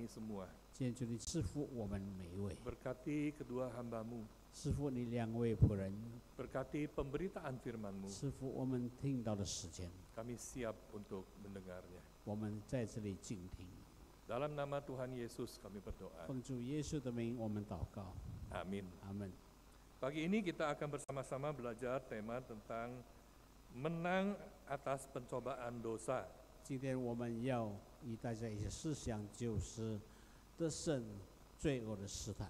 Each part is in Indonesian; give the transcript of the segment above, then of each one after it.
kami semua. 今天求你赐福我们每一位， Berkati kedua hamba-Mu, 赐福你两位仆人， berkati pemberitaan firman-Mu. 赐福我们听到的时间， Kami siap untuk mendengarnya. 我们在这里静听。 Dalam nama Tuhan Yesus kami berdoa. 奉主耶稣的名，我们祷告， Amin. 阿门。 Pagi ini kita akan bersama-sama belajar tema tentang menang atas pencobaan dosa. 今天我们要与大家一些思想，就是得胜罪恶的试探。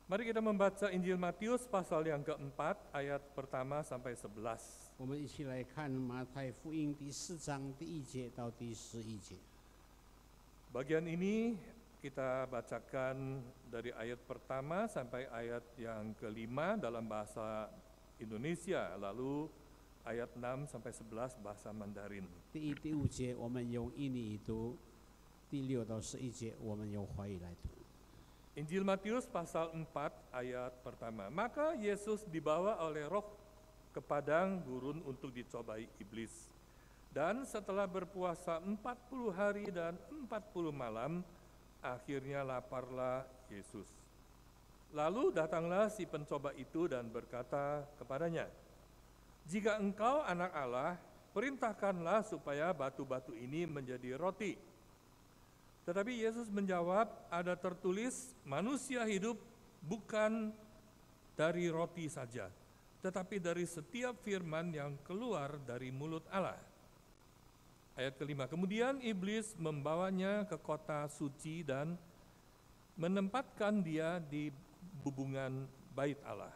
Mari kita membaca Injil Matius pasal yang keempat ayat pertama sampai 11. 我们一起来看马太福音第4章第1节到第11节。 Bagian ini kita bacakan dari ayat pertama sampai ayat yang kelima dalam bahasa Indonesia, lalu ayat 6 sampai 11 bahasa Mandarin. 第1、第5节我们用印尼语读，第6到11节我们用华语来读。 Injil Matius pasal 4 ayat pertama. Maka Yesus dibawa oleh Roh ke padang gurun untuk dicobai iblis. Dan setelah berpuasa 40 hari dan 40 malam, akhirnya laparlah Yesus. Lalu datanglah si pencoba itu dan berkata kepadanya, "Jika engkau anak Allah, perintahkanlah supaya batu-batu ini menjadi roti." Tetapi Yesus menjawab, "Ada tertulis, manusia hidup bukan dari roti saja, tetapi dari setiap firman yang keluar dari mulut Allah." Ayat kelima, kemudian iblis membawanya ke kota suci dan menempatkan dia di bubungan bait Allah.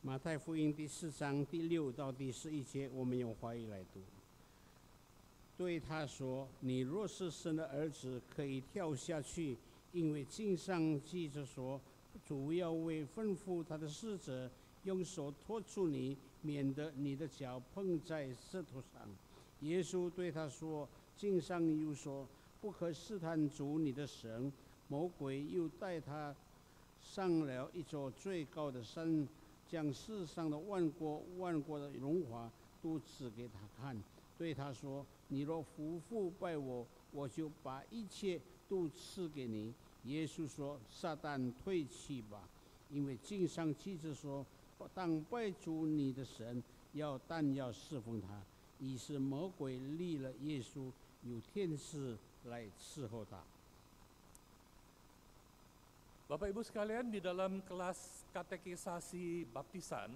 马太福音第4章第6到第11节，我们用华语来读。对他说：“你若是神的儿子，可以跳下去，因为经上记着说，主要为吩咐他的使者，用手托住你，免得你的脚碰在石头上。” 耶稣对他说：“经上又说，不可试探主你的神。”魔鬼又带他上了一座最高的山，将世上的万国的荣华都指给他看，对他说：“你若匍匐拜我，我就把一切都赐给你。”耶稣说：“撒旦退去吧，因为经上记着说，当拜主你的神，但要侍奉他。” 于是魔鬼立了耶稣，有天使来伺候他。 Bapak Ibu sekalian, di dalam kelas katekisasi baptisan,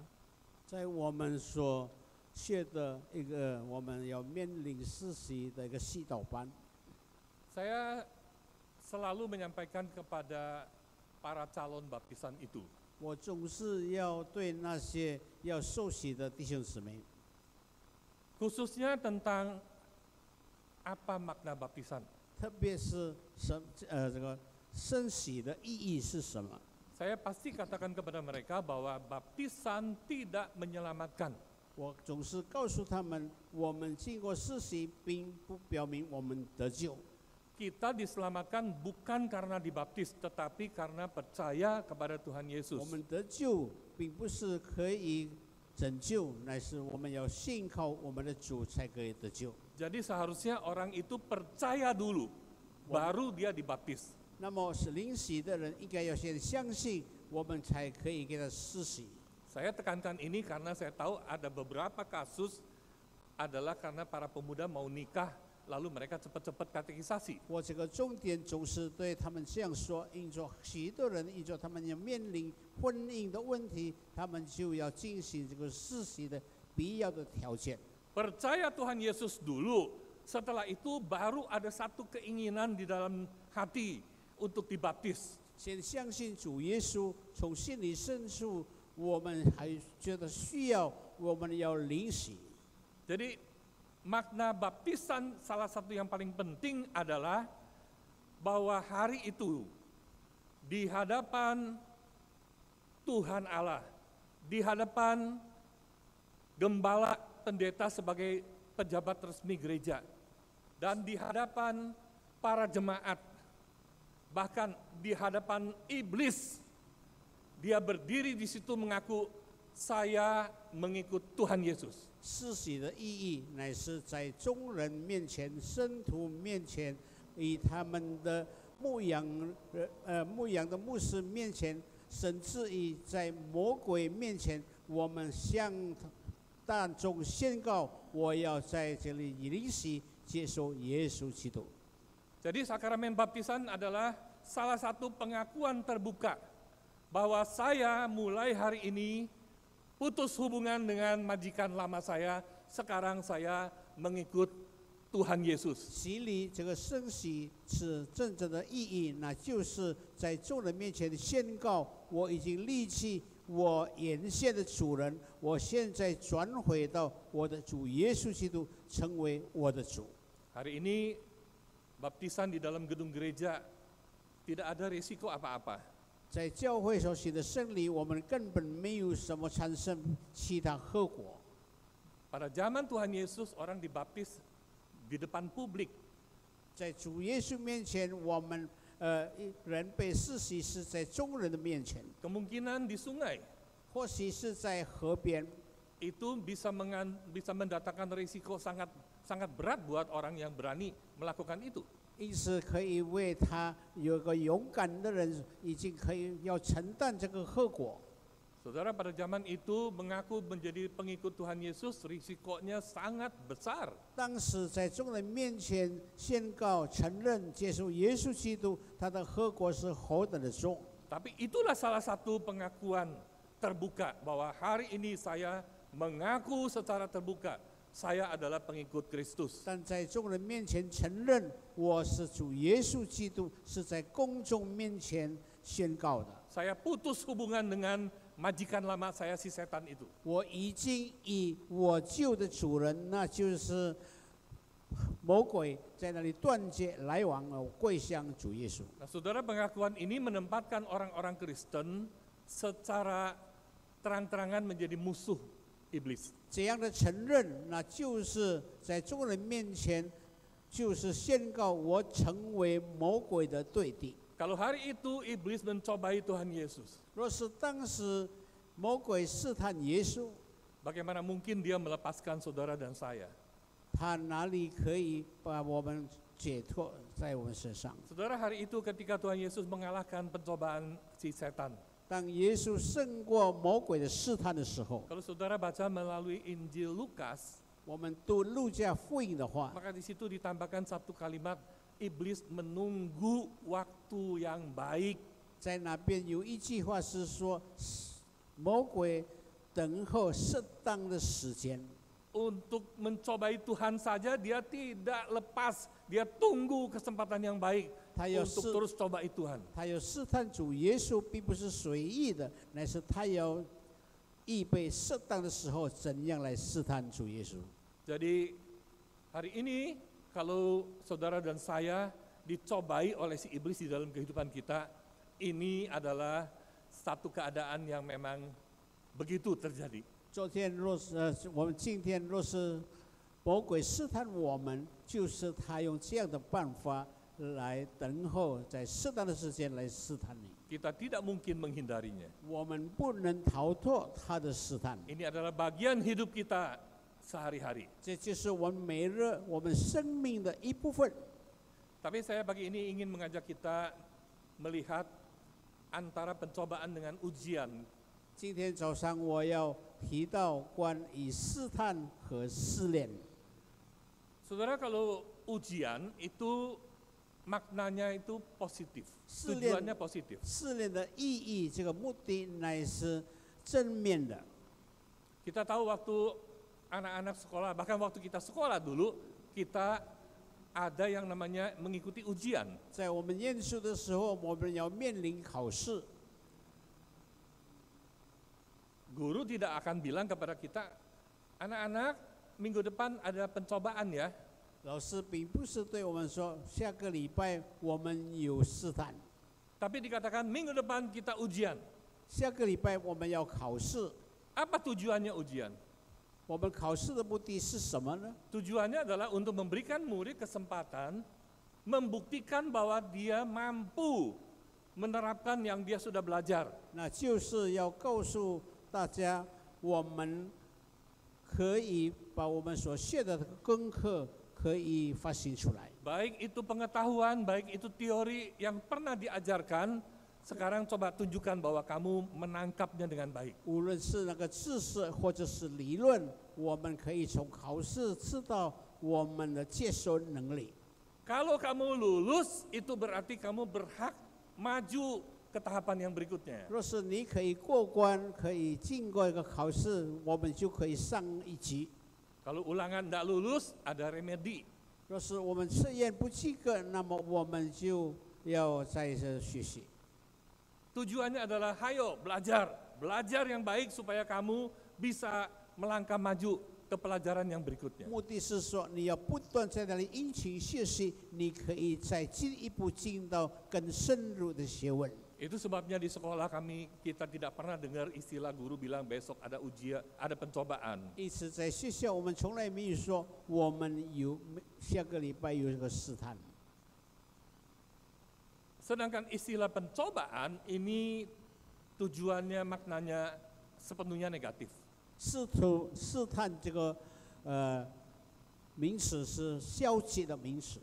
在我们所学的一个我们要面临实习的一个祈祷班， saya selalu menyampaikan kepada para calon baptisan itu, 我总是要对那些要受洗的弟兄姊妹， khususnya tentang apa makna baptisan. 特别是这个圣洗的意义是什么？ Saya pasti katakan kepada mereka bahwa baptisan tidak menyelamatkan. 我总是告诉他们，我们经过实洗，并不表明我们得救。 Kita diselamatkan bukan karena dibaptis, tetapi karena percaya kepada Tuhan 我 Yesus. 们得救，并不是可以拯救，乃是我们要信靠我们的主才可以得救。 Jadi seharusnya orang itu percaya dulu, baru dia dibaptis. 那么是领洗的人应该要先相信，我们才可以给他施洗。 Saya tekankan ini karena saya tahu ada beberapa kasus adalah karena para pemuda mau nikah, lalu mereka cepat-cepat katekisasi. 我这个重点总是对他们这样说，因着许多人因着他们要面临婚姻的问题，他们就要进行这个施洗的必要的条件。 Percaya Tuhan Yesus dulu, setelah itu baru ada satu keinginan di dalam hati untuk dibaptis. 先相信主耶稣，从心里深处，我们还觉得需要，我们要领洗。 Jadi makna baptisan salah satu yang paling penting adalah bahwa hari itu di hadapan Tuhan Allah, di hadapan gembala pendeta sebagai pejabat resmi gereja, dan di hadapan para jemaat, bahkan di hadapan iblis, dia berdiri di situ mengaku, saya mengikut Tuhan Yesus. 施洗的意义乃是在众人面前、圣徒面前，以他们的牧养的牧师面前，甚至于在魔鬼面前，我们向大众宣告：我要在这里领洗接受耶稣基督。 Jadi sakramen baptisan adalah salah satu pengakuan terbuka bahwa saya mulai hari ini putus hubungan dengan majikan lama saya, sekarang saya mengikut Tuhan Yesus. 洗礼这个圣洗是真正的意义，那就是在众人面前宣告：我已经离弃我原先的主人，我现在转回到我的主耶稣基督，成为我的主。 Hari ini baptisan di dalam gedung gereja tidak ada risiko apa-apa. 在教会所行的圣礼，我们根本没有什么产生其他后果。 Pada zaman Tuhan Yesus orang dibaptis di depan publik. 在主耶稣面前，我们人被施洗是在众人的面前， Kemungkinan di sungai 或许是在河边， itu bisa mendatangkan risiko sangat berat buat orang yang berani melakukan itu. 因此可以为他有个勇敢的人，已经可以要承担这个后果。 Saudara, pada zaman itu mengaku menjadi pengikut Tuhan Yesus risikonya sangat besar. 当时在众人面前宣告、承认、接受耶稣基督，他的后果是何等的重。 Tapi itulah salah satu pengakuan terbuka bahwa hari ini saya mengaku secara terbuka saya adalah pengikut Kristus. 但在众人面前承认我是主耶稣基督，是在公众面前宣告的。 Saya putus hubungan dengan majikan lama saya si setan itu. 我已经与我旧的主人，那就是魔鬼，在那里断绝来往，归向主耶稣。 Nah, saudara, pengakuan ini menempatkan orang-orang Kristen secara terang-terangan menjadi musuh iblis. 这样的承认，那就是在众人面前，就是宣告我成为魔鬼的对敌。 Kalau hari itu iblis mencobai Tuhan Yesus, 若是当时魔鬼试探耶稣， bagaimana mungkin dia melepaskan saudara dan saya? 他哪里可以把我们解脱在我们身上？ Saudara, hari itu ketika Tuhan Yesus mengalahkan pencobaan si setan, 当耶稣胜过魔鬼的试探的时候， kalau saudara baca melalui Injil Lukas, 我们读路加福音的话， maka di situ ditambahkan satu kalimat, iblis menunggu waktu yang baik. 在那边有一句话是说，魔鬼等候适当的时间。 Untuk mencobai Tuhan saja dia tidak lepas, dia tunggu kesempatan yang baik untuk terus cobai Tuhan. 他要试探主耶稣，并不是随意的，乃是他要预备适当的时候，怎样来试探主耶稣。 Jadi hari ini kalau saudara dan saya dicobai oleh si iblis di dalam kehidupan kita, ini adalah satu keadaan yang memang begitu terjadi. 昨天若是我们今天若是魔鬼试探我们，就是他用这样的办法来等候，在适当的时间来试探你。 Kita tidak mungkin menghindarinya. 我们不能逃脱他的试探。 Ini adalah bagian hidup kita sehari-hari. 这就是我们每日我们生命的一部分。 Tapi saya pagi ini ingin mengajak kita melihat antara pencobaan dengan ujian. 今天早上我要提到关于试探和试炼。 Saudara, kalau ujian itu maknanya itu positif, 试炼 tujuannya positif. 试炼的意义，这个目的乃是正面的。 Kita tahu waktu anak-anak sekolah, bahkan waktu kita sekolah dulu, kita ada yang namanya mengikuti ujian. 在我们念书的时候，我们要面临考试。 Guru tidak akan bilang kepada kita, anak-anak minggu depan ada pencobaan ya. 老师并不是对我们说，下个礼拜我们有试探， Tapi dikatakan minggu depan kita ujian. 下个礼拜我们要考试。 Apa tujuannya ujian? 我们考试的目的是什么呢？ Tujuannya adalah untuk memberikan murid kesempatan membuktikan bahwa dia mampu menerapkan yang dia sudah belajar. 那就是要告诉大家，我们可以把我们所学的功课可以发行出来。Baik itu pengetahuan, baik itu teori yang pernah diajarkan, sekarang coba tunjukkan bahwa kamu menangkapnya dengan baik. 无论是那个知识或者是理论，我们可以从考试知道我们的接收能力。 Kalau kamu lulus, itu berarti kamu berhak maju ke tahapan yang berikutnya. 若是你可以过关，可以经过一个考试，我们就可以上一级。 Kalau ulangan tidak lulus, ada remedi. 若是我们测验不及格，那么我们就要在这学习。 Tujuannya adalah, hayo belajar. Belajar yang baik supaya kamu bisa melangkah maju ke pelajaran yang berikutnya. 目的是说，你要不断在那里殷勤学习，你可以再进一步进到更深入的学问。 Itu sebabnya di sekolah kita tidak pernah dengar istilah guru bilang besok ada ujian, ada pencobaan. 因此，在学校我们从来没有说我们有下个礼拜有一个试探。 Sedangkan istilah pencobaan ini tujuannya, maknanya sepenuhnya negatif. 试探这个名词是消极的名词。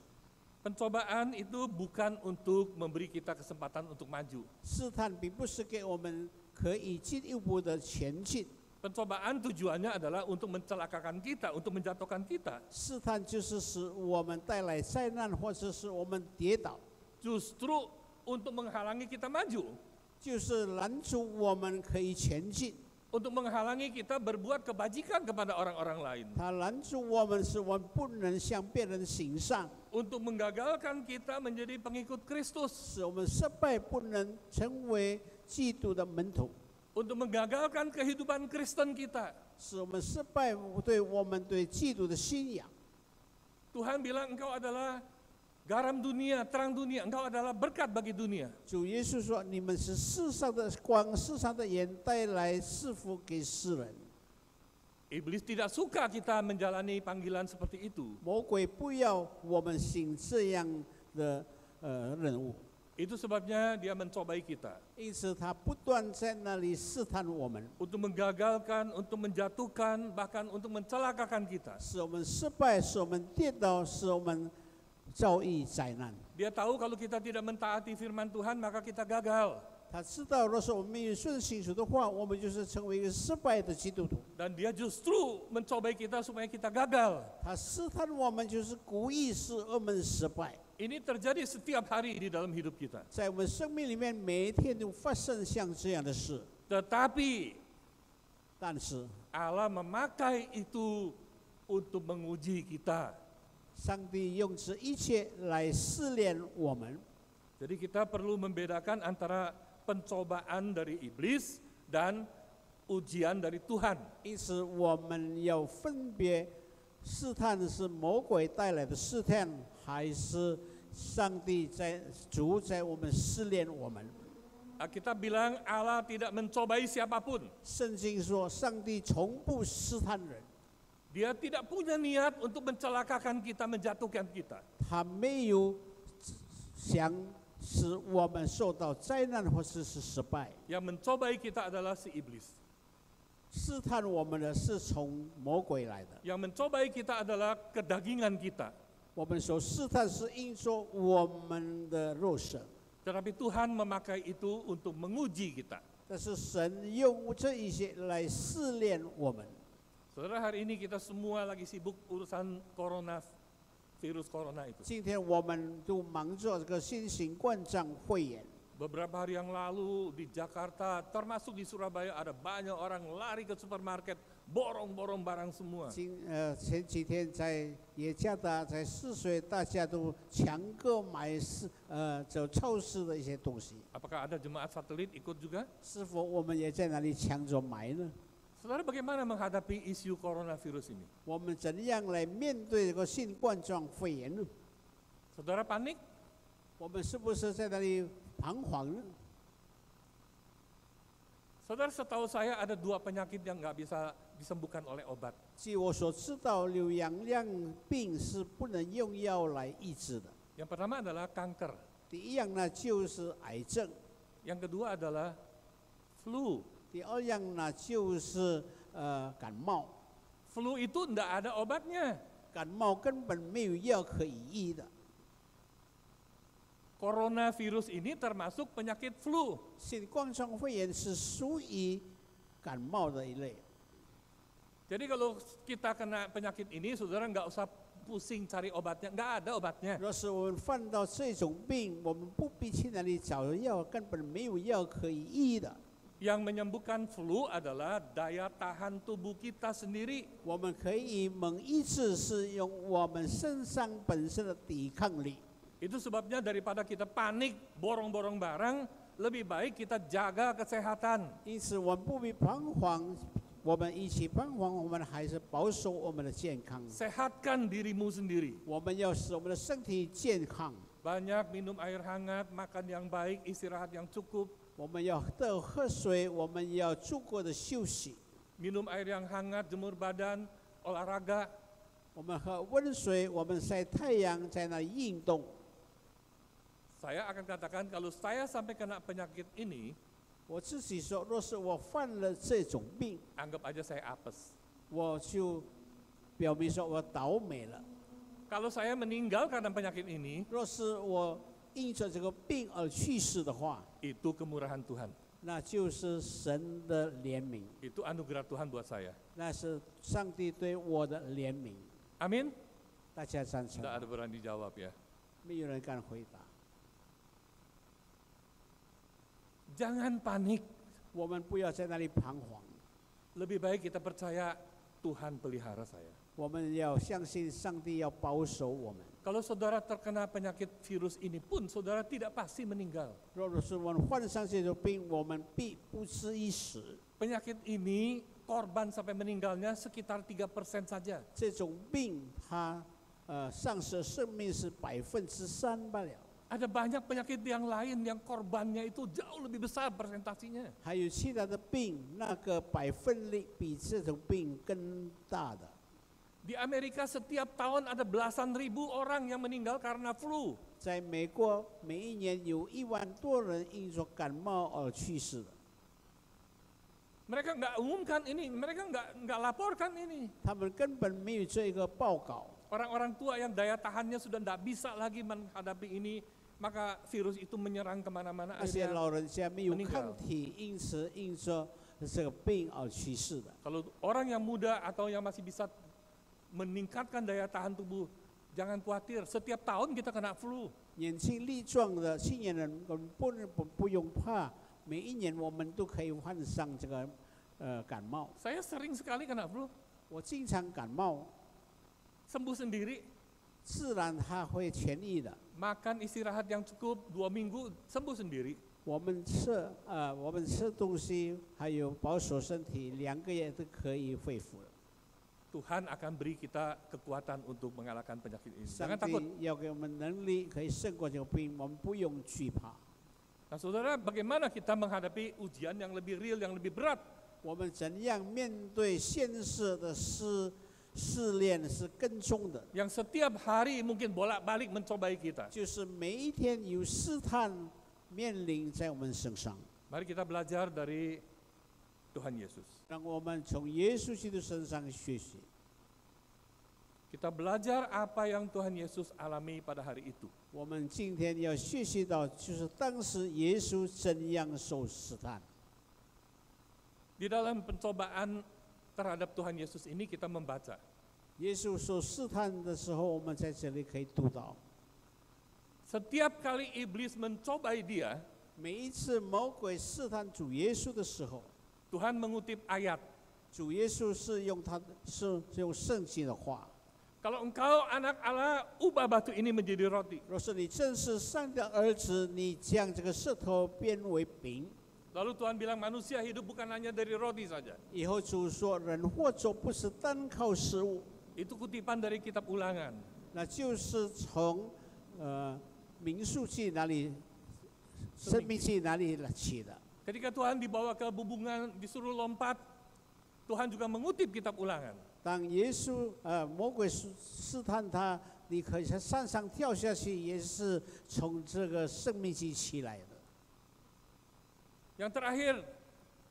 Pencobaan itu bukan untuk memberi kita kesempatan untuk maju. 试探并不是给我们可以进一步的前进， Pencobaan tujuannya adalah untuk mencelakakan kita, untuk menjatuhkan kita. 试探就是使我们带来灾难，或者是我们跌倒， Justru untuk menghalangi kita maju. 就是拦阻我们可以前进。 Untuk menghalangi kita berbuat kebajikan kepada orang-orang lain. 它拦阻我们，使我们不能向别人行善， Untuk menggagalkan kita menjadi pengikut Kristus. 使我们失败，不能成为基督的门徒， Untuk menggagalkan kehidupan Kristen kita. 使我们失败对我们对基督的信仰。 Tuhan bilang engkau adalah garam dunia, terang dunia, engkau adalah berkat bagi dunia. 主耶稣说：“你们是世上的光，世上的盐，带来赐福给世人。” Iblis tidak suka kita menjalani panggilan seperti itu. 魔鬼不要我们行这样的任务， Itu sebabnya dia mencobai kita. 因此他不断在那里试探我们， Untuk menggagalkan, untuk menjatuhkan, bahkan untuk mencelakakan kita. 使我们失败，使我们跌倒，使我们遭遇灾难。 Dia tahu kalau kita tidak mentaati firman Tuhan, maka kita gagal. 他知道，若是我们没有顺行主的话，我们就是成为一个失败的基督徒。 Dan dia justru mencobai kita supaya kita gagal. 他试探我们，就是故意使我们失败。 Ini terjadi setiap hari di dalam hidup kita. 在我们生命里面，每一天都发生像这样的事。 Tetapi 但是， Allah memakai itu untuk menguji kita. 上帝用这一切来试炼我们。 Jadi kita perlu membedakan antara pencobaan dari iblis dan ujian dari Tuhan. 因此，我们要分别试探是魔鬼带来的试探，还是上帝主在我们试炼我们。 Kita bilang Allah tidak mencobai siapapun. 圣经说，上帝从不试探人， Dia tidak punya niat untuk mencelakakan kita, menjatuhkan kita. 他没有想使我们受到灾难或是失败。 Yang mencobai kita adalah si iblis. 试探我们的是从魔鬼来的。 Yang mencobai kita adalah kedagingan kita. 我们所试探是因说我们的肉身， Tetapi Tuhan memakai itu untuk menguji kita. 但是神用这一些来试炼我们。 Saudara, hari ini kita semua lagi sibuk urusan virus corona itu. 今天我们都忙着这个新型冠状肺炎。 Beberapa hari yang lalu di Jakarta, termasuk di Surabaya, ada banyak orang lari ke supermarket, borong-borong barang semua. 前几天在耶加达，在泗水，大家都抢购买走超市的一些东西。 Apakah ada jemaat satelit ikut juga? 是否我们也在那里抢着买呢？ Saudara, bagaimana menghadapi isu coronavirus ini? 我们怎样来面对这个新冠状肺炎呢？ Saudara panik? 我们是不是在那里彷徨呢？ Saudara, setahu saya ada 2 penyakit yang nggak bisa disembuhkan oleh obat. 据我所知道，瘤样病是不能用药来医治的。 Yang pertama adalah kanker. 第一样呢就是癌症， Yang kedua adalah flu. 第二样呢就是感冒。 Flu itu nggak ada obatnya. 感冒根本没有药可以医的。Coronavirus ini termasuk penyakit flu. 新冠状肺炎是属于感冒的一类。 Jadi kalau kita kena penyakit ini, saudara nggak usah pusing cari obatnya, nggak ada obatnya. 若是我们犯到这种病，我们不必去哪里找药，根本没有药可以医的。 Yang menyembuhkan flu adalah daya tahan tubuh kita sendiri. 我们可以猛医治，是用我们身上本身的抵抗力。 Itu sebabnya daripada kita panik, borong-borong barang, lebih baik kita jaga kesehatan. 因此，我们不必彷徨，我们一起彷徨，我们还是保守我们的健康。 Sehatkan dirimu sendiri. 我们要使我们的身体健康， Banyak minum air hangat, makan yang baik, istirahat yang cukup. 我们要多喝水，我们要足够的休息。 Minum air yang hangat, jemur badan, olahraga. 我们喝温水，我们晒太阳，在那运动。 Saya akan katakan kalau saya sampai kena penyakit ini, 我自己说，若是我犯了这种病， anggap aja saya apes. 我就表明说我倒霉了。 Kalau saya meninggal karena penyakit ini, 若是我因着这个病而去世的话， itu kemurahan Tuhan. 那就是神的怜悯， Itu anugerah Tuhan buat saya. 那是上帝对我的怜悯。 Amin? 大家赞成 Tidak 吗？ ada berani jawab ya. 没有人敢回答。 Jangan panik. 我们不要在那里彷徨， Lebih baik kita percaya Tuhan pelihara saya. 我们要相信上帝要保守我们。 Kalau saudara terkena penyakit virus ini pun, saudara tidak pasti meninggal. 若是我们患上这种病，我们必不至一死。 Penyakit ini korban sampai meninggalnya sekitar 3% saja. 这种病它丧失生命是3%罢了。 Ada banyak penyakit yang lain yang korbannya itu jauh lebih besar persentasinya. 还有其他的病，那个百分率比这种病更大的。 Di Amerika setiap tahun ada belasan ribu orang yang meninggal karena flu. 在美国，每一年有1万多人因着感冒而去世的。 Mereka nggak umumkan ini, mereka nggak laporkan ini. 他们根本没有这个报告。 Orang-orang tua yang daya tahannya sudah tidak bisa lagi menghadapi ini, maka virus itu menyerang kemana-mana. 那些 Akhirnya 老人家没有 meninggal. 抗体，因此因着这个病而去世的。 Kalau orang yang muda atau yang masih bisa meningkatkan daya tahan tubuh, jangan khawatir. Setiap tahun kita kena flu. 年轻力壮的青年人，我们不用怕，每一年我们都可以患上这个感冒。 Saya sering sekali kena flu, 我经常感冒， sembuh sendiri. 自然它会痊愈的。 Makan istirahat yang cukup 2 minggu sembuh sendiri. 我们吃东西，还有保守身体，2个月都可以恢复了。 Tuhan akan beri kita kekuatan untuk mengalahkan penyakit ini. 上 Jangan takut. 帝要给我们能力，可以胜过这个病，我们不用惧怕。 Nah, saudara, bagaimana kita menghadapi ujian yang lebih real, yang lebih berat? 我们怎样面对现实的试炼是更重的， Yang setiap hari mungkin bolak-balik mencobai kita. 就是每一天有试探面临在我们身上。 Mari kita belajar dari Tuhan Yesus. 让我们从耶稣基督身上学习。 Kita belajar apa yang Tuhan Yesus alami pada hari itu. 我们今天要学习到，就是当时耶稣怎样受试探。 Di dalam pencobaan terhadap Tuhan Yesus ini kita membaca. 耶稣受试探的时候，我们在这里可以读到， Setiap kali iblis mencobai dia, 每一次魔鬼试探主耶稣的时候， Tuhan mengutip ayat. 主耶稣是用圣经的话。 Kalau engkau anak Allah, ubah batu ini menjadi roti. 若是你真是上帝的儿子，你将这个石头变为饼。 Lalu Tuhan bilang manusia hidup bukan hanya dari roti saja. 以后主说，人活着不是单靠食物， Itu kutipan dari kitab Ulangan. 那就是从民数记那里、生命记那里起的。 Ketika Tuhan dibawa ke bubungan, disuruh lompat, Tuhan juga mengutip kitab Ulangan. 当魔鬼试探他，你可以在山上跳下去，也是从这个生命记起来的。 Yang terakhir,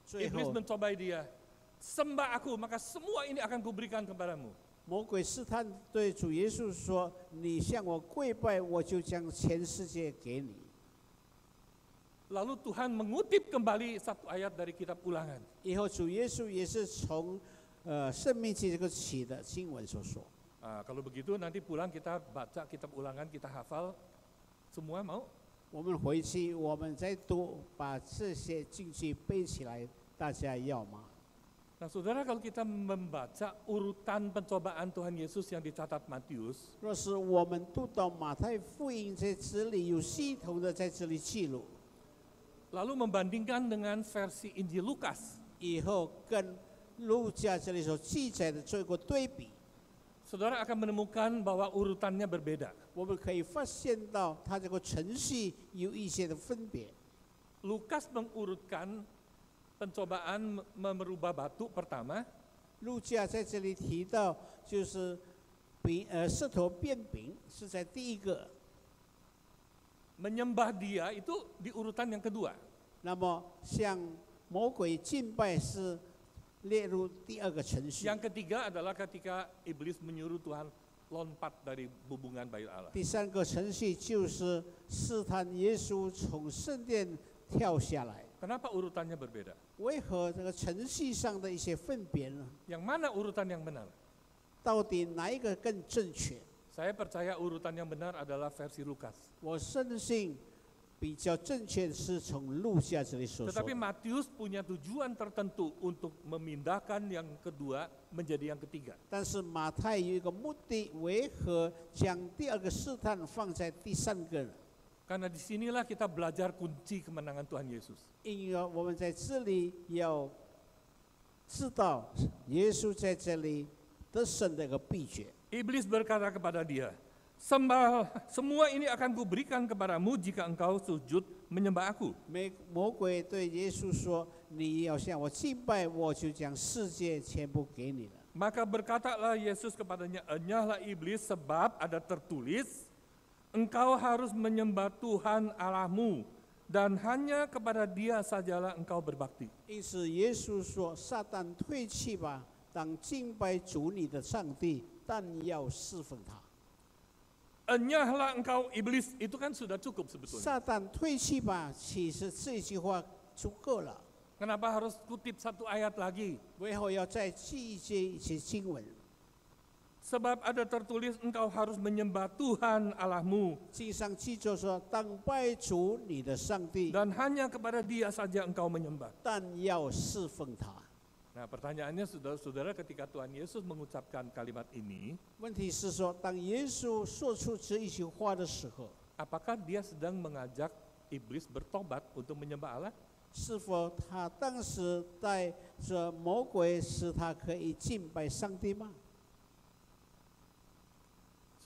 最 iblis 后， mencobai dia. Sembah aku, maka semua ini akan kuberikan kepadamu. 魔鬼试探对主耶稣说：“你向我跪拜，我就将全世界给你。” Lalu Tuhan mengutip kembali satu ayat dari kitab Ulangan. 以后主耶稣也是从生命记这个起的经文所说。 Kalau begitu nanti pulang kita baca kitab Ulangan, kita hafal semua, mau? 我们回去，我们再读，把这些经句背起来，大家要吗？ Nah saudara, kalau kita membaca urutan pencobaan Tuhan Yesus yang dicatat Matius, 若是我们读到马太福音在这里有系统的在这里记录， lalu membandingkan dengan versi Injil Lukas, 以后跟路加这里所记载的做一个对比， saudara akan menemukan bahwa urutannya berbeda. 我们可以发现到它这个程序有一些的分别。 Lukas mengurutkan pencobaan merubah batu pertama, 路加在这里提到，就是石头变饼是在第一个， menyembah dia itu di urutan yang kedua. 那么向魔鬼敬拜是列入第二个程序。 Yang ketiga adalah ketika iblis menyuruh Tuhan lompat dari hubungan bayi Allah. 第三个程序就是试探耶稣从圣殿跳下来。 Kenapa urutannya berbeda? 为何这个程序上的一些分别呢？ Yang mana urutan yang benar? 到底哪一个更正确？ Saya percaya urutan yang benar adalah versi Lukas. 我深信比较正确的是从路加这里所说 Tetapi 的。 Matius punya tujuan tertentu untuk memindahkan yang kedua menjadi yang ketiga. 但是马太有一个目的，为何将第二个试探放在第三个呢？ Karena disinilah kita belajar kunci kemenangan Tuhan Yesus. 因为我们在这里要知道耶稣在这里得胜的一个秘诀。 Iblis berkata kepada dia, semua ini akan kuberikan kepadamu jika engkau sujud menyembah aku. 魔鬼对耶稣说：“你要向我敬拜，我就将世界全部给你了。” Maka berkatalah Yesus kepadanya, enyahlah iblis sebab ada tertulis, engkau harus menyembah Tuhan Allahmu dan hanya kepada Dia sajalah engkau berbakti. 因此，耶稣说：“撒旦退去吧，当敬拜主你的上帝，但要侍奉他。” Enyahlah engkau iblis, itu kan sudah cukup sebetulnya. 撒旦退去吧，其实这句话足够了。 Kenapa harus kutip satu ayat lagi? 为何要再记一些经文？ Sebab ada tertulis engkau harus menyembah Tuhan Allahmu 经上记着说：“当拜主你的上帝， dan hanya kepada Dia saja engkau menyembah. 但要侍奉他。” Nah, pertanyaannya saudara-saudara, ketika Tuhan Yesus mengucapkan kalimat ini, 问题是说，当耶稣说出这一句话的时候， apakah Dia sedang mengajak iblis bertobat untuk menyembah Allah? 是否他当时带着魔鬼使他可以敬拜上帝吗？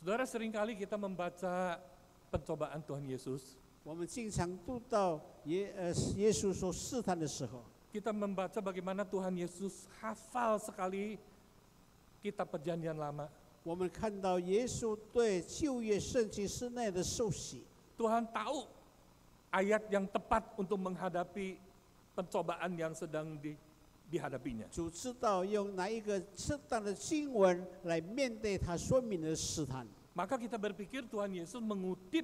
Saudara, seringkali kita membaca pencobaan Tuhan Yesus, 我们经常读到耶稣所试探的时候， kita membaca bagaimana Tuhan Yesus hafal sekali kitab perjanjian lama. 我们看到耶稣对旧约圣经之内的受洗， Tuhan tahu ayat yang tepat untuk menghadapi pencobaan yang sedang dihadapinya. 主知道用哪一个适当的经文来面对他所面的试探。 Maka kita berpikir Tuhan Yesus mengutip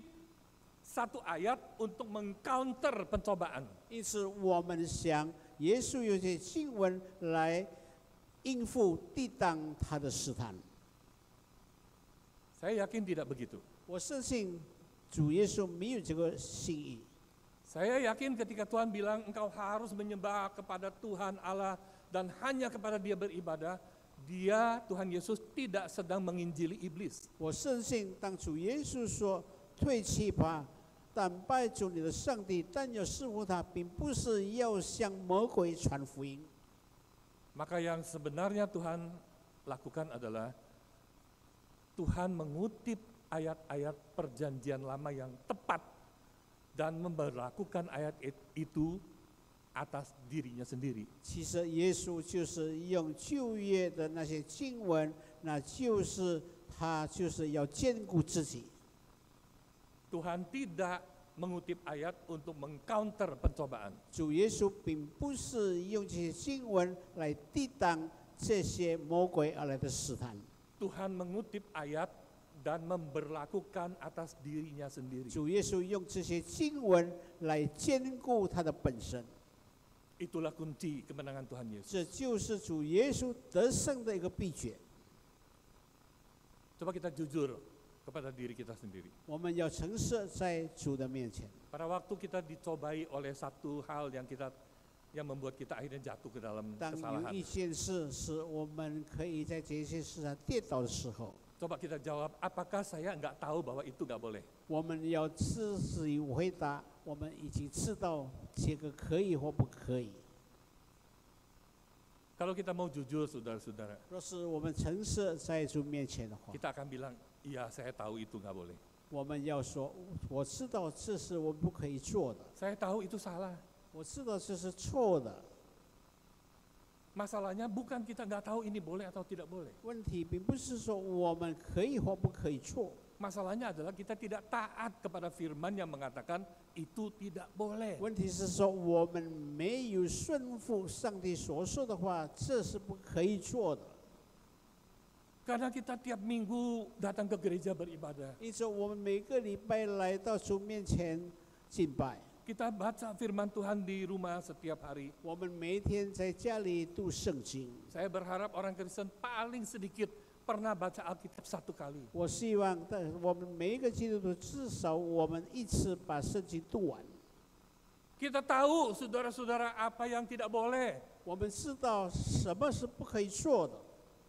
satu ayat untuk mengcounter pencobaan. 因此，我们想耶稣有些经文来应付抵挡他的试探。 Saya yakin tidak begitu. 我相信主耶稣没有这个心意。 Saya yakin ketika Tuhan bilang engkau harus menyembah kepada Tuhan Allah dan hanya kepada Dia beribadah, Dia, Tuhan Yesus tidak sedang menginjili iblis. 我相信当主耶稣说退去吧，但拜主你的上帝，但要侍奉他，并不是要向魔鬼传福音。 Maka yang sebenarnya Tuhan lakukan adalah Tuhan mengutip ayat-ayat perjanjian lama yang tepat dan memberlakukan ayat itu atas dirinya sendiri. 其实耶稣就是用旧约的那些经文，那就是他就是要兼顾自己。 Tuhan tidak mengutip ayat untuk mengcounter pencobaan. 主耶稣并不是用这些经文来抵挡这些魔鬼而来的试探。 Tuhan mengutip ayat dan memberlakukan atas dirinya sendiri. 主耶稣用这些经文来兼顾他的本身， Itulah kunci kemenangan Tuhan Yesus. 这就是主耶稣得胜的一个秘诀。 Coba kita jujur kepada diri kita sendiri. 我们要诚实在主的面前。 Pada waktu kita dicobai oleh satu hal yang membuat kita akhirnya jatuh ke dalam 当有 kesalahan. 一件事使我们可以在这些事上跌倒的时候， Coba kita jawab, apakah saya nggak tahu bahwa itu nggak boleh? 我们要自己回答：我们已经知道这个可以或不可以。 Kalau kita mau jujur, saudara-saudara, 若是我们诚实在主面前的话， kita akan bilang, iya saya tahu itu nggak boleh. 我们要说：我知道这是我们不可以做的， Saya tahu itu salah. 我知道这是错的。 Masalahnya bukan kita nggak tahu ini boleh atau tidak boleh. 问题并不是说我们可以或不可以做， Masalahnya adalah kita tidak taat kepada firman yang mengatakan itu tidak boleh. 问题是说我们没有顺服上帝所说的话，这是不可以做的。 Karena kita tiap minggu datang ke gereja beribadah. 因此，我们每个礼拜来到主面前敬拜， Kita baca firman Tuhan di rumah setiap hari. 我们每一天在家里读圣经。 Saya berharap orang Kristen paling sedikit pernah baca Alkitab satu kali. 我希望我们每一个基督徒至少我们一次把圣经读完。 Kita tahu saudara-saudara apa yang tidak boleh. 我们知道什么是不可以做的。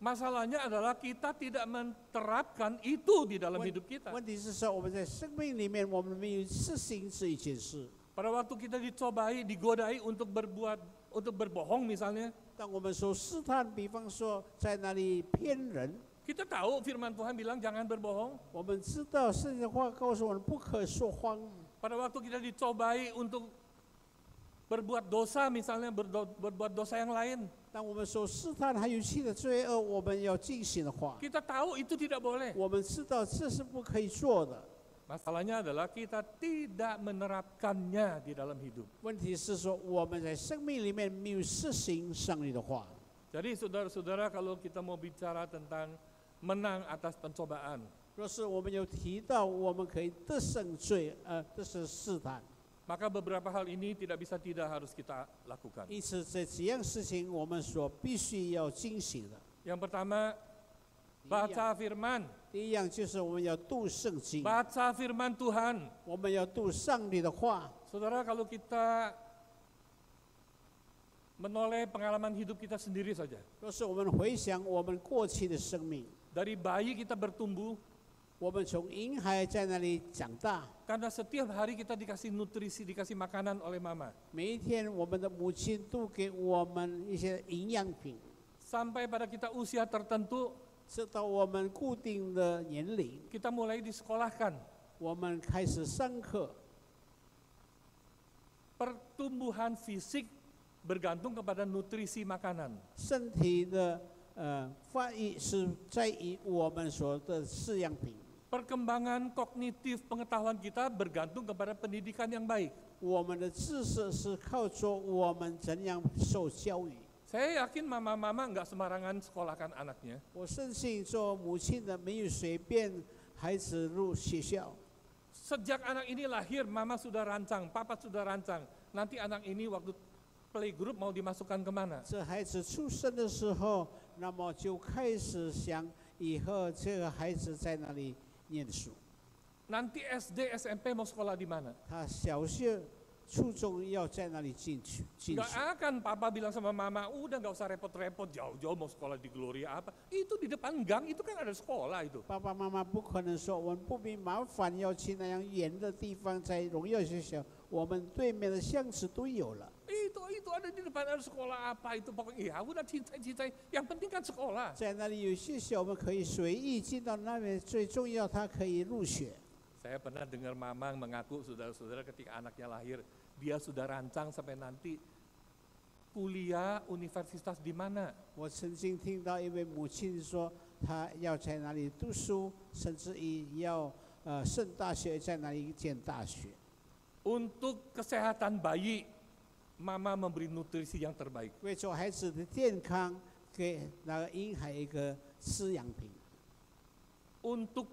Masalahnya adalah kita tidak menerapkan itu di dalam hidup kita. 问题是说我们在生命里面我们没有实行这一件事。 Pada waktu kita dicobai, digodai untuk berbohong misalnya, 当我们受试探，比方说在那里骗人， kita tahu firman Tuhan bilang jangan berbohong. 我们知道圣经的话告诉我们不可说谎。 Pada waktu kita dicobai untuk berbuat dosa misalnya, berbuat dosa yang lain, 当我们受试探还有其他罪恶，我们要进行的话， kita tahu itu tidak boleh. 我们知道这是不可以做的。 Masalahnya adalah kita tidak menerapkannya di dalam hidup. 问题是说我们在生命里面没有实行上帝的话。 Jadi saudara-saudara, kalau kita mau bicara tentang menang atas pencobaan, 若是我们有提到我们可以得胜得胜试探， maka beberapa hal ini tidak bisa tidak harus kita lakukan. 因此这几样事情我们所必须要进行的。 Yang pertama, baca firman. 第一样就是我们要读圣经， Baca firman Tuhan. 我们要读上帝的话。 Saudara, kalau kita menoleh pengalaman hidup kita sendiri saja. 若是我们回想我们过去的生命， Dari bayi kita bertumbuh, 我们从婴孩在那里长大， karena setiap hari kita dikasih nutrisi, dikasih makanan oleh mama. 每一天我们的母亲都给我们一些营养品， Sampai pada kita usia tertentu, 直到我们固定的年龄， kita mulai disekolahkan. 我们开始上课。 Pertumbuhan fisik bergantung kepada nutrisi makanan. 身体的发育是在于我们所的饲养品， Perkembangan kognitif pengetahuan kita bergantung kepada pendidikan yang baik. 我们的知识是靠着我们怎样受教育。 Saya yakin mama-mama nggak sembarangan sekolahkan anaknya. 我深信做母亲的没有随便孩子入学校。 Sejak anak ini lahir, mama sudah rancang, papa sudah rancang. Nanti anak ini waktu playgroup mau dimasukkan kemana? 这孩子出生的时候，那么就开始想以后这个孩子在哪里念书。 Nanti SD, SMP mau sekolah di mana? 他小学、初中要在哪里进去？ Nggak akan papa bilang sama mama, udah nggak usah repot-repot, jauh-jauh mau sekolah di Gloria apa. Itu di depan gang, itu kan ada sekolah itu. 爸爸妈妈不可能说我们不必麻烦要去那样远的地方，在荣耀学校，我们对面的巷子都有了。 Itu ada di depan ada sekolah apa itu pokoknya ya udah cintai-cintai, yang penting kan sekolah. 在那里有学校，我们可以随意进到那边，最重要他可以入学。 Saya pernah dengar mamang mengaku saudara-saudara ketika anaknya lahir, dia sudah rancang sampai nanti kuliah universitas di mana. 我曾经听到一位母亲说，她要在哪里读书，甚至于要升大学，在哪里建大学。 Untuk kesehatan bayi, mama memberi nutrisi yang terbaik. 为做孩子的健康，给那个婴孩一个饲养品。 Untuk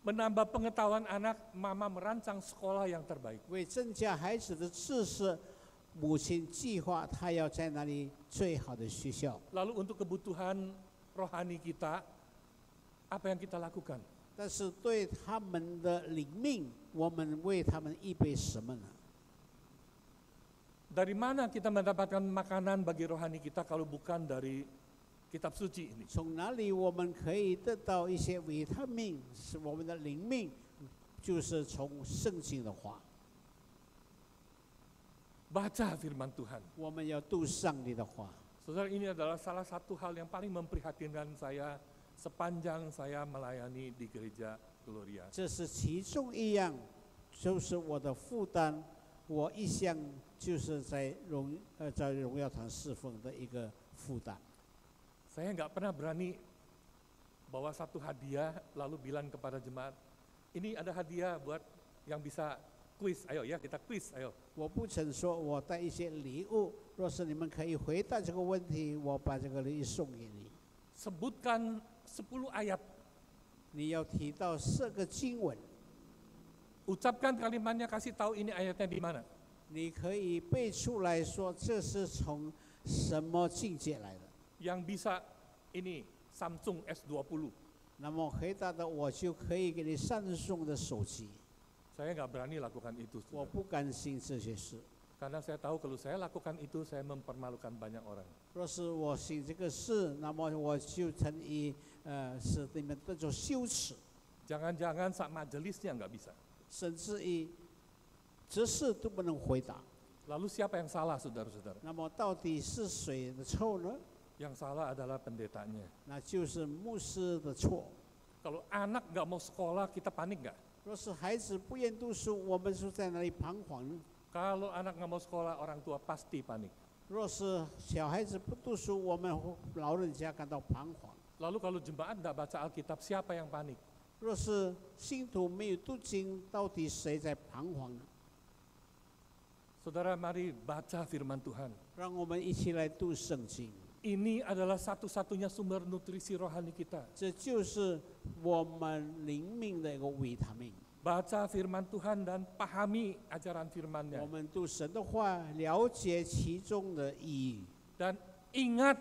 menambah pengetahuan anak, mama merancang sekolah yang terbaik. 为增加孩子的知识，母亲计划他要在那里最好的学校。 Lalu untuk kebutuhan rohani kita, apa yang kita lakukan? 但是对他们的灵命，我们为他们预备什么呢？ Dari mana kita mendapatkan makanan bagi rohani kita kalau bukan dari kitab suci ini? 从哪里我们可以得到一些维他命，使我们的灵命，就是从圣经的话。 Baca firman Tuhan. 我们要读上帝的话。 Saudara, ini adalah salah satu hal yang paling memprihatinkan saya sepanjang saya melayani di gereja Gloria. 这是其中一样，就是我的负担。我一向就是在荣耀堂侍奉的一个负担。 Saya nggak pernah berani bawa satu hadiah lalu bilang kepada jemaat, ini ada hadiah buat yang bisa quiz, ayo ya kita quiz, ayo. 我不曾说我带一些礼物，若是你们可以回答这个问题，我把这个礼物送给你。 Sebutkan 10 ayat, 你要提到4个经文， ucapkan kalimatnya, kasih tahu ini ayatnya di mana. 你可以背出来说这是从什么境界来的。 Yang bisa ini Samsung S20. 那么回答的我就可以给你Samsung的手机。 Saya nggak berani lakukan itu, 我 saudara. 不甘心这些事。 Karena saya tahu kalau saya lakukan itu, saya mempermalukan banyak orang. 若是我行这个事，那么我就曾以使你们这种羞耻， Jangan-jangan saat majelisnya nggak bisa. 甚至于这事都不能回答。 Lalu siapa yang salah, saudara-saudara? 那么到底是谁的错呢？ Yang salah adalah pendetanya. 那就是牧师的错。 Kalau anak nggak mau sekolah, kita panik nggak? 若是孩子不愿读书，我们是在那里彷徨。 Kalau anak nggak mau sekolah, orang tua pasti panik. 若是小孩子不读书，我们老人家感到彷徨。 Lalu kalau jemaat nggak baca Alkitab, siapa yang panik? 若是信徒没有读经，到底谁在彷徨呢？ Saudara, mari baca firman Tuhan. 让我们一起来读圣经。 Ini adalah satu-satunya sumber nutrisi rohani kita. 这就是我们灵命的一个维他命。 Baca firman Tuhan dan pahami ajaran 我 firman-Nya. 们读神的话，了解其中的意义。 Dan ingat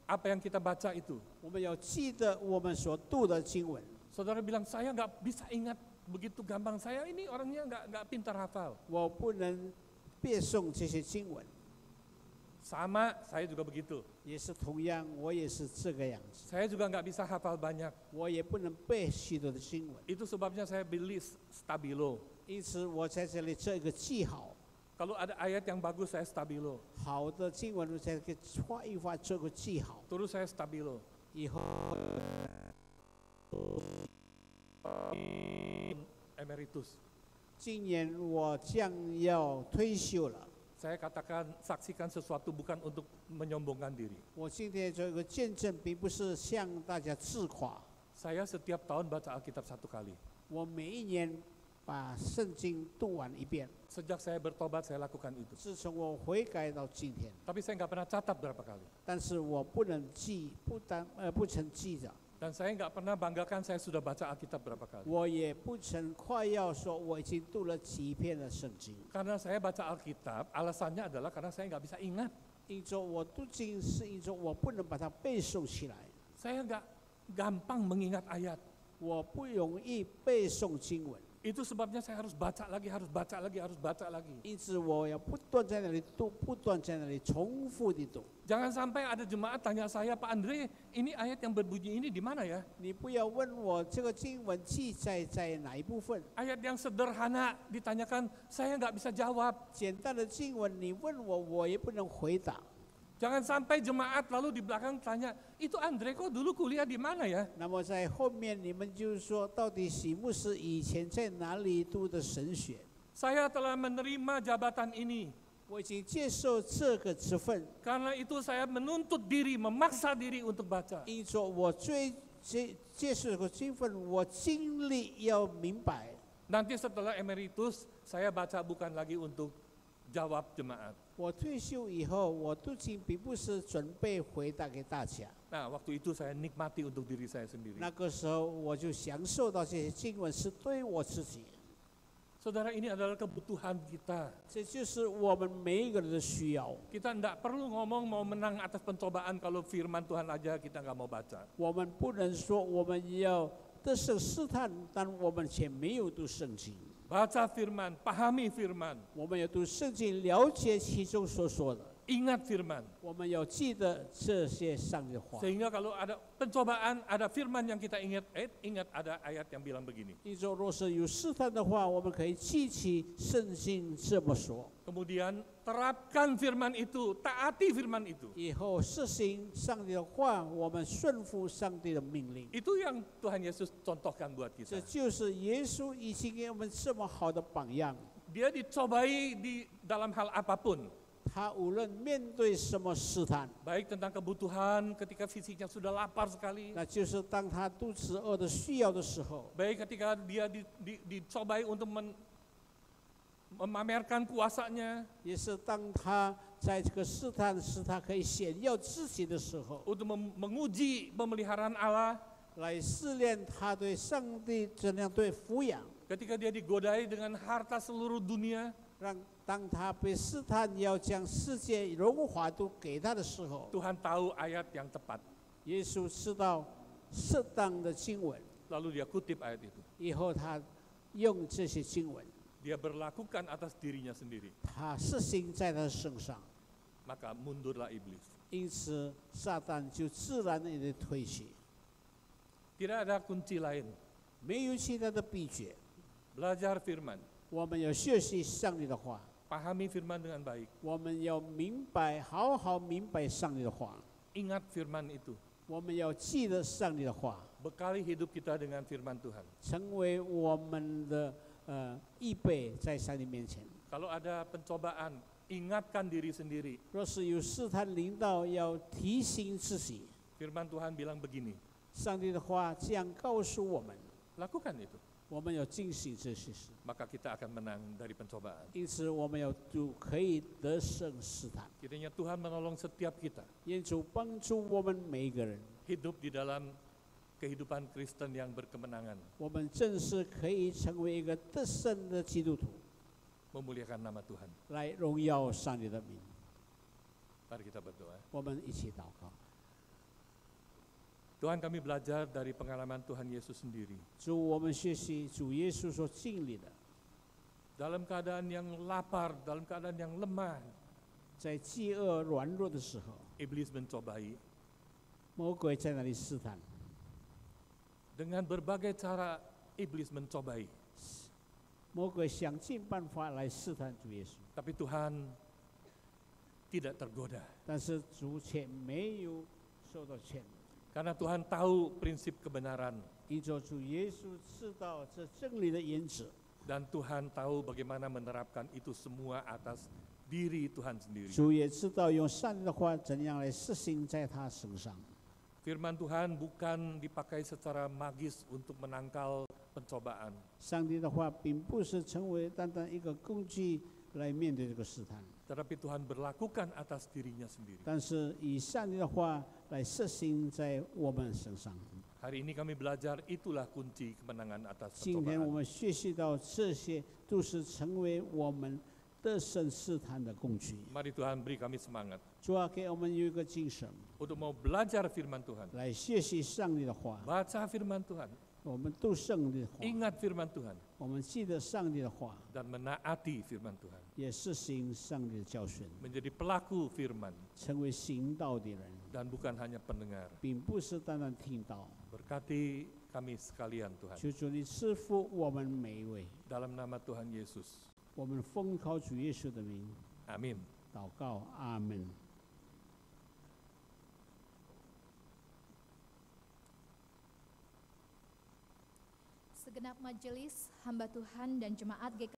apa yang kita baca itu. 我们要记得我们所读的经文。 Saudara bilang, saya nggak bisa ingat begitu gampang. Saya ini orangnya nggak pintar hafal. 我不能背诵这些经文， Sama, saya juga begitu. 也是同样，我也是这个样子。 Saya juga nggak bisa hafal banyak. 我也不能背许多的经文， Itu sebabnya saya beli Stabilo. 因此我在这里这个记好。 Kalau ada ayat yang bagus, saya Stabilo. 好的经文，我才给画一画，这个记好。 Terus saya Stabilo. 以后 Emeritus. 今年我将要退休了。 Saya katakan, saksikan sesuatu bukan untuk menyombongkan diri. 我今天做一个见证，并不是向大家自夸。 Saya setiap tahun baca Alkitab 1 kali. 我每一年把圣经读完一遍， Sejak saya bertobat, saya lakukan itu. 自从我悔改到今天， Tapi saya nggak pernah catat berapa kali. 但是我不能记，不曾记着， Dan saya nggak pernah banggakan saya sudah baca Alkitab berapa kali. 我也不曾夸耀说我已经读了几篇的圣经。 Karena saya baca Alkitab, alasannya adalah karena saya nggak bisa ingat. 因着我读经是因着我不能把它背诵起来， Saya nggak gampang mengingat ayat. 我不容易背诵经文， Itu sebabnya saya harus baca lagi, harus baca lagi, harus baca lagi. 因此我要不断在那里读，不断在那里重复地读。 Jangan sampai ada jemaat tanya saya, Pak Andre, ini ayat yang berbunyi ini di mana ya? 你不要问我这个经文记载在哪一部分， Ayat yang sederhana ditanyakan, saya nggak bisa jawab. 简单的经文你问我，我也不能回答。 Jangan sampai jemaat lalu di belakang tanya, itu Andre kok dulu kuliah di mana ya? 那么在后面你们就是说，到底许牧师以前在哪里读的神学？ Saya telah menerima jabatan ini. 我已经接受这个职分， Karena itu saya menuntut diri, memaksa diri untuk baca. 因着我接受这个经分，我经历要明白。 Nanti setelah emeritus, saya baca bukan lagi untuk jawab jemaat. 我退休以后，我都并不是准备回答给大家。 Nah, waktu itu saya nikmati untuk diri saya sendiri. 那个时候我就享受到这些经文是对我自己， Saudara, ini adalah kebutuhan kita. 这就是我们每一个人的需要。 Kita tidak perlu ngomong mau menang atas pencobaan kalau firman Tuhan aja kita nggak mau baca. 我们不能说我们要得胜试探，但我们却没有读圣经。 Baca firman, pahami firman, 我们要读圣经，了解其中所说的。 ingat firman. 我们要记得这些上帝的话。 Sehingga kalau ada pencobaan, ada firman yang kita ingat ada ayat yang bilang begini. 因此，若是有试探的话，我们可以记起圣经这么说。 Kemudian terapkan firman itu, taati firman itu. 以后实行上帝的话，我们顺服上帝的命令。 Itu yang Tuhan Yesus contohkan buat 这 kita. 就是耶稣已经给我们这么好的榜样。 Dia dicobai di dalam hal apapun. 他无论面对什么试探， Baik tentang kebutuhan ketika fisiknya sudah lapar sekali. 那就是当他肚子饿的需要的时候， Baik ketika dia dicobai untuk memamerkan kuasanya, 也是当他在这个试探使他可以显耀自己的时候， untuk menguji pemeliharaan Allah. 来试炼他对上帝怎样对抚养。 Ketika dia digodai dengan harta seluruh dunia, 让当他被试探要将世界荣华都给他的时候， Tuhan tahu ayat yang tepat. 耶稣知道适当的经文， Lalu dia kutip ayat itu. 以后他用这些经文， Dia berlakukan atas dirinya sendiri. 他实行在他身上， Maka mundurlah iblis. 因此撒旦就自然的退去， Tidak ada kunci lain. 没有其他的秘诀。 Belajar firman. 我们要学习上帝的话， Pahami firman dengan baik. 我们要明白，好好明白上帝的话， Ingat firman itu. 我们要记得上帝的话， Bekali hidup kita dengan firman Tuhan. 成为我们的预备在上帝面前。 Kalau ada pencobaan, ingatkan diri sendiri. 若是有试探临到，要提醒自己， Firman Tuhan bilang begini. 上帝的话这样告诉我们， Lakukan itu. 我们要进行这些事， Maka kita akan menang dari pencobaan. 因此我们就可以得胜试探。 Kiranya Tuhan menolong setiap kita 愿主帮助我们每一个人， hidup di dalam kehidupan Kristen yang berkemenangan. 我们正是可以成为一个得胜的基督徒， Memuliakan nama Tuhan. 来荣耀上帝的名。 Mari kita berdoa. 我们一起祷告。 Tuhan, kami belajar dari pengalaman Tuhan Yesus sendiri. 主，我们学习主耶稣所经历的， Dalam keadaan yang lapar, dalam keadaan yang lemah, 在饥饿软弱的时候， iblis mencobai. 魔鬼在那里试探， Dengan berbagai cara iblis mencobai. 魔鬼想尽办法来试探主耶稣， Tapi Tuhan tidak tergoda. 但是主却没有受到牵连。 Karena Tuhan tahu prinsip kebenaran. 因着主耶稣知道这真理的原则， Dan Tuhan tahu bagaimana menerapkan itu semua atas diri Tuhan sendiri. 主也知道用善的话怎样来实行在他身上。 Firman Tuhan bukan dipakai secara magis untuk menangkal pencobaan. 上帝的话并不是成为单单一个工具来面对这个试探， Tetapi Tuhan berlakukan atas dirinya sendiri. 但是以上帝的话来实行在我们身上。 Hari ini kami belajar itulah kunci kemenangan atas 今天我 pencobaan. 们学习到这些都是成为我们得胜试探的工具。 Mari Tuhan beri kami semangat 主啊，给我们有一个精神 untuk mau belajar firman Tuhan. 来学习上帝的话， Baca firman Tuhan, 我们读上帝的话， ingat firman Tuhan, 我们记得上帝的话， dan menaati firman Tuhan. 也实行上帝的教训， Menjadi pelaku firman 成为行道的人， dan bukan hanya pendengar. 并不是单单听到。 Berkati kami sekalian Tuhan. 求主你赐福我们每一位， Dalam nama Tuhan Yesus. 我们奉靠主耶稣的名 Amin. 祷告，阿门。 Segenap majelis, hamba Tuhan dan jemaat GKI